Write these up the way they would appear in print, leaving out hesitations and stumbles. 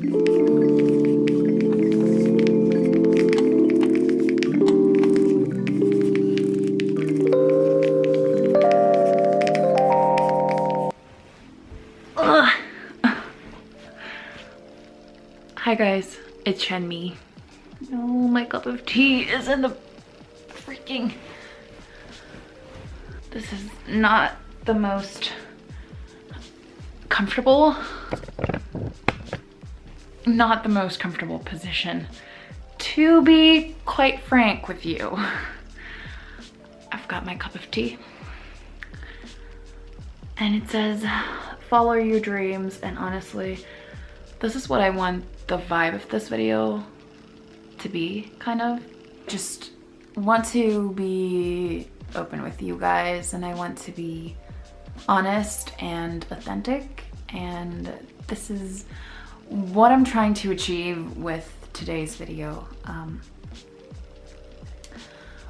Ugh. Hi guys, it's Shenmi. No, my cup of tea is in the freaking... This is not the most comfortable, position, to be quite frank with you. I've got my cup of tea and it says, follow your dreams. And honestly, this is what I want the vibe of this video to be, kind of. Just want to be open with you guys, and I want to be honest and authentic, and this is what I'm trying to achieve with today's video,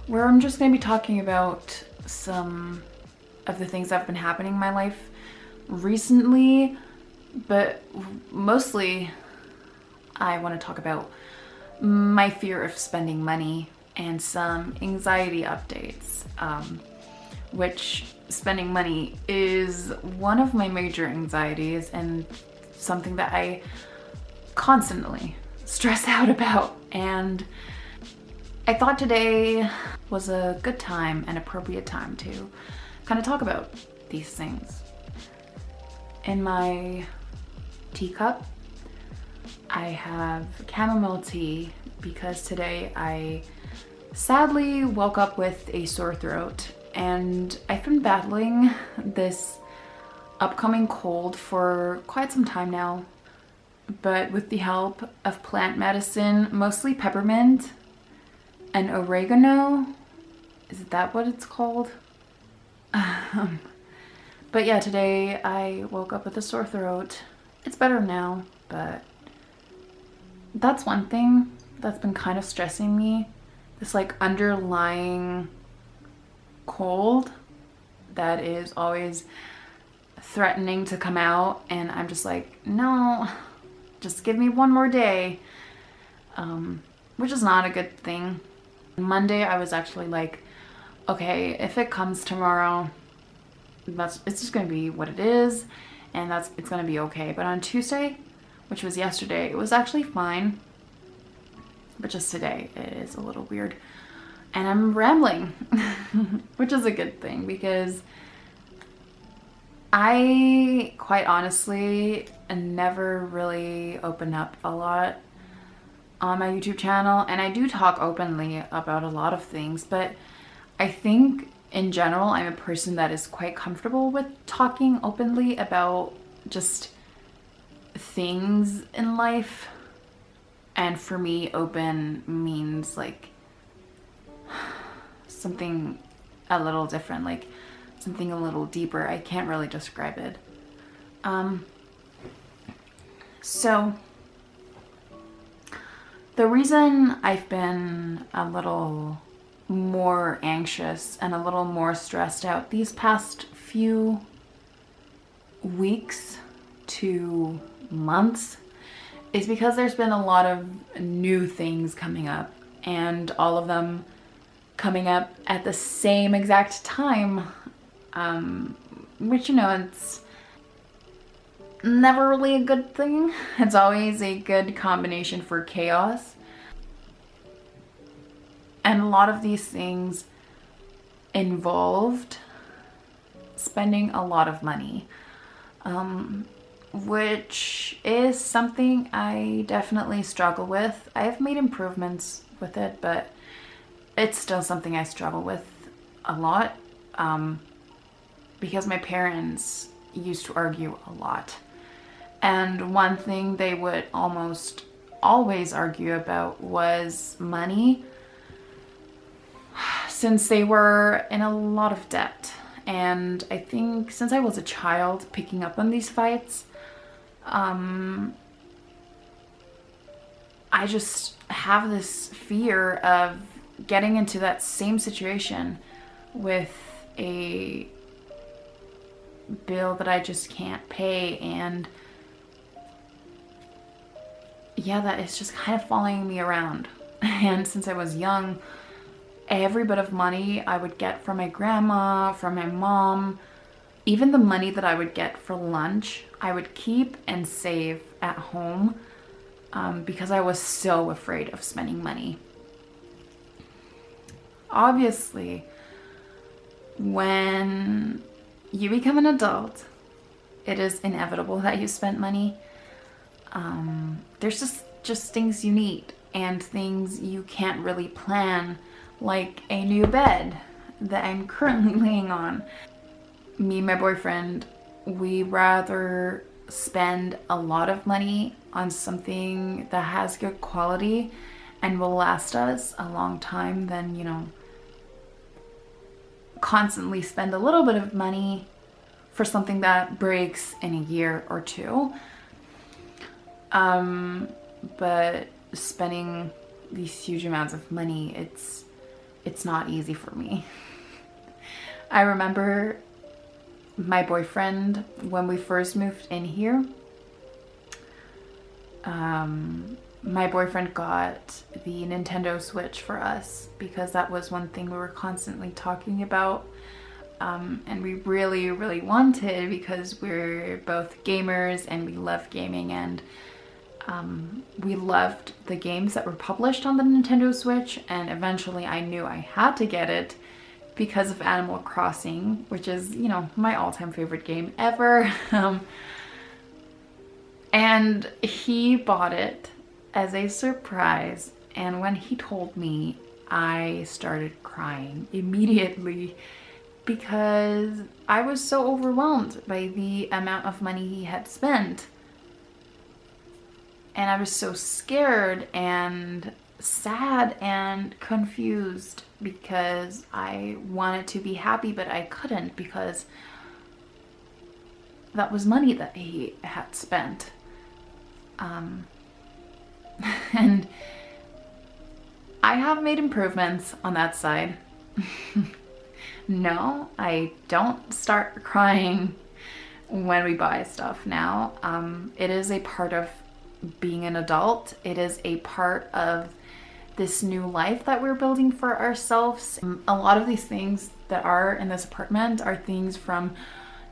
where I'm just going to be talking about some of the things that have been happening in my life recently, but mostly I want to talk about my fear of spending money and some anxiety updates, which spending money is one of my major anxieties and something that I constantly stress out about. And I thought today was a good time, an appropriate time to kind of talk about these things. In my teacup, I have chamomile tea because today I sadly woke up with a sore throat, and I've been battling this upcoming cold for quite some time now, but with the help of plant medicine, mostly peppermint and oregano. Is that what it's called? But yeah, today I woke up with a sore throat. It's better now, but that's one thing that's been kind of stressing me. This like underlying cold that is always threatening to come out, and I'm just like, no, just give me one more day, which is not a good thing. Monday I was actually like, okay, if it comes tomorrow, it's just gonna be what it is, and it's gonna be okay. But on Tuesday, which was yesterday, it was actually fine, but just today it is a little weird, and I'm rambling, which is a good thing because I quite honestly never really open up a lot on my YouTube channel, and I do talk openly about a lot of things, but I think in general I'm a person that is quite comfortable with talking openly about just things in life. And for me, open means like something a little different, like something a little deeper. I can't really describe it. So the reason I've been a little more anxious and a little more stressed out these past few weeks to months is because there's been a lot of new things coming up, and all of them coming up at the same exact time, which, you know, it's never really a good thing. It's always a good combination for chaos. And a lot of these things involved spending a lot of money, which is something I definitely struggle with. I've made improvements with it, but it's still something I struggle with a lot, because my parents used to argue a lot. And one thing they would almost always argue about was money, since they were in a lot of debt. And I think since I was a child picking up on these fights, I just have this fear of getting into that same situation with a bill that I just can't pay, and yeah, that is just kind of following me around. And since I was young, every bit of money I would get from my grandma, from my mom, even the money that I would get for lunch, I would keep and save at home because I was so afraid of spending money. Obviously, when you become an adult, it is inevitable that you spend money. There's just things you need and things you can't really plan, like a new bed that I'm currently laying on. Me and my boyfriend, we rather spend a lot of money on something that has good quality and will last us a long time than, you know, constantly spend a little bit of money for something that breaks in a year or two. But spending these huge amounts of money, it's not easy for me. I remember my boyfriend, when we first moved in here, my boyfriend got the Nintendo Switch for us because that was one thing we were constantly talking about. And we really, really wanted, because we're both gamers and we love gaming, and we loved the games that were published on the Nintendo Switch, and eventually I knew I had to get it because of Animal Crossing, which is, you know, my all-time favorite game ever. And he bought it as a surprise, and when he told me, I started crying immediately because I was so overwhelmed by the amount of money he had spent. And I was so scared and sad and confused because I wanted to be happy, but I couldn't because that was money that he had spent. And I have made improvements on that side. No, I don't start crying when we buy stuff now. It is a part of being an adult. It is a part of this new life that we're building for ourselves. A lot of these things that are in this apartment are things from,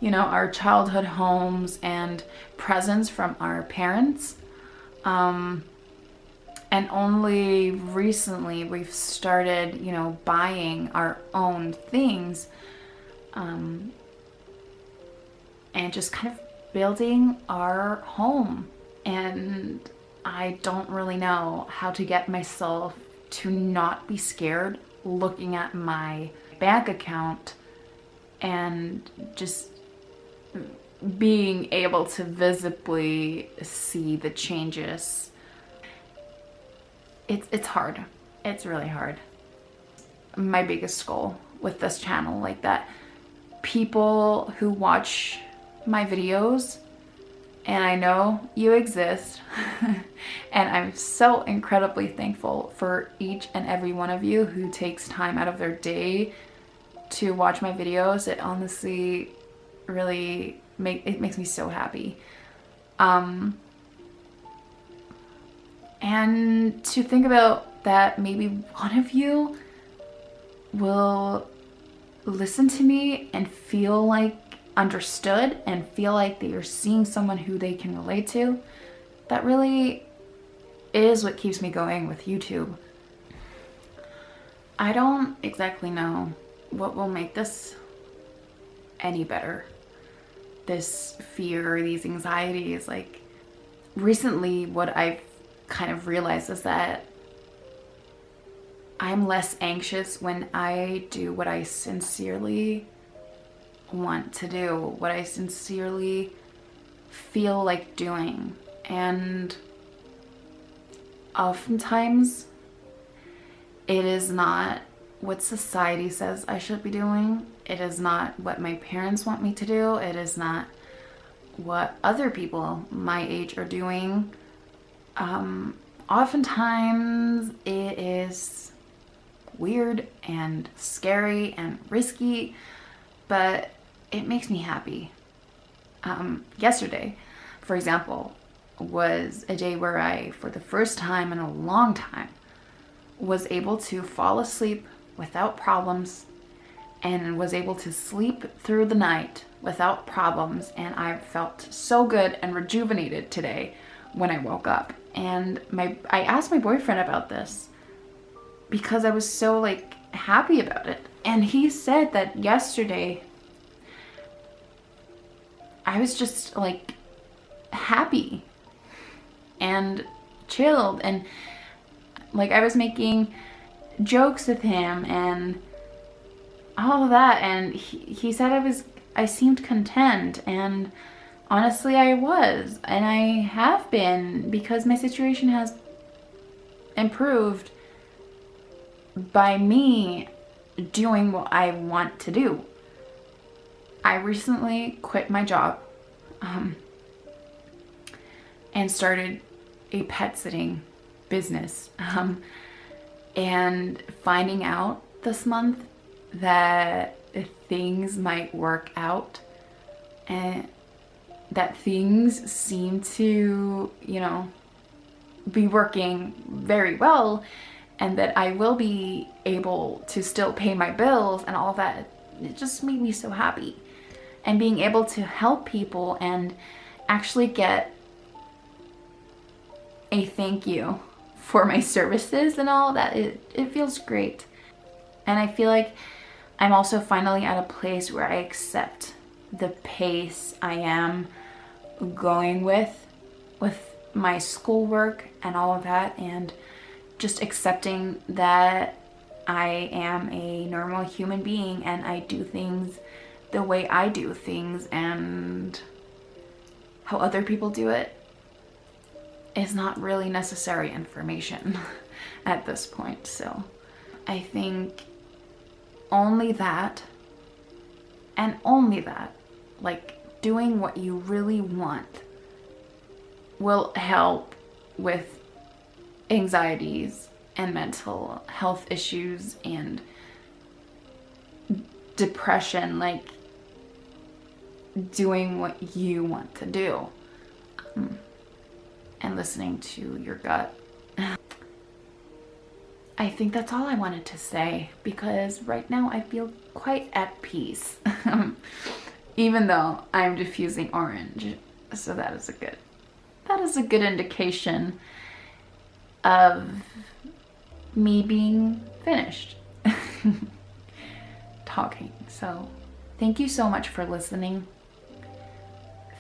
you know, our childhood homes and presents from our parents. And only recently we've started, you know, buying our own things, and just kind of building our home. And I don't really know how to get myself to not be scared looking at my bank account and just being able to visibly see the changes. It's hard. It's really hard. My biggest goal with this channel, like, that people who watch my videos, and I know you exist, and I'm so incredibly thankful for each and every one of you who takes time out of their day to watch my videos. It honestly really makes me so happy. And to think about that maybe one of you will listen to me and feel like understood and feel like they are seeing someone who they can relate to, that really is what keeps me going with YouTube. I don't exactly know what will make this any better. This fear, these anxieties, like, recently what I've kind of realized is that I'm less anxious when I do what I sincerely want to do, what I sincerely feel like doing. And oftentimes it is not what society says I should be doing. It is not what my parents want me to do. It is not what other people my age are doing. Oftentimes it is weird and scary and risky, but it makes me happy. Yesterday, for example, was a day where I, for the first time in a long time, was able to fall asleep without problems and was able to sleep through the night without problems. And I felt so good and rejuvenated today when I woke up. And I asked my boyfriend about this because I was so like happy about it. And he said that yesterday I was just like happy and chilled, and like I was making jokes with him and all of that, and he said I seemed content, and honestly I was, and I have been, because my situation has improved by me doing what I want to do. I recently quit my job and started a pet sitting business, and finding out this month that things might work out and that things seem to, you know, be working very well, and that I will be able to still pay my bills and all of that. It just made me so happy. And being able to help people and actually get a thank you for my services and all that, it feels great. And I feel like I'm also finally at a place where I accept the pace I am going with my schoolwork and all of that, and just accepting that I am a normal human being and I do things the way I do things, and how other people do it is not really necessary information at this point. So I think only that, and only that, like doing what you really want, will help with anxieties and mental health issues and depression, like doing what you want to do, and listening to your gut. I think that's all I wanted to say, because right now I feel quite at peace, even though I'm diffusing orange. So that is a good indication of me being finished talking. So thank you so much for listening.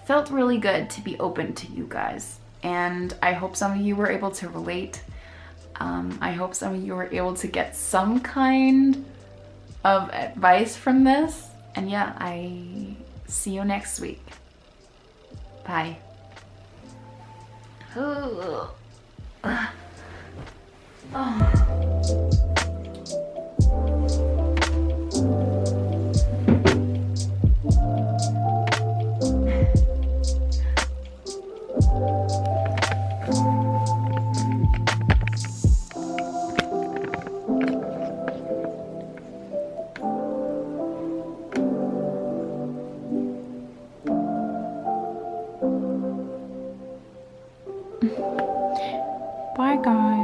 Felt really good to be open to you guys, and I hope some of you were able to relate. I hope some of you were able to get some kind of advice from this. And yeah, I see you next week. Bye. Oh. Bye guys.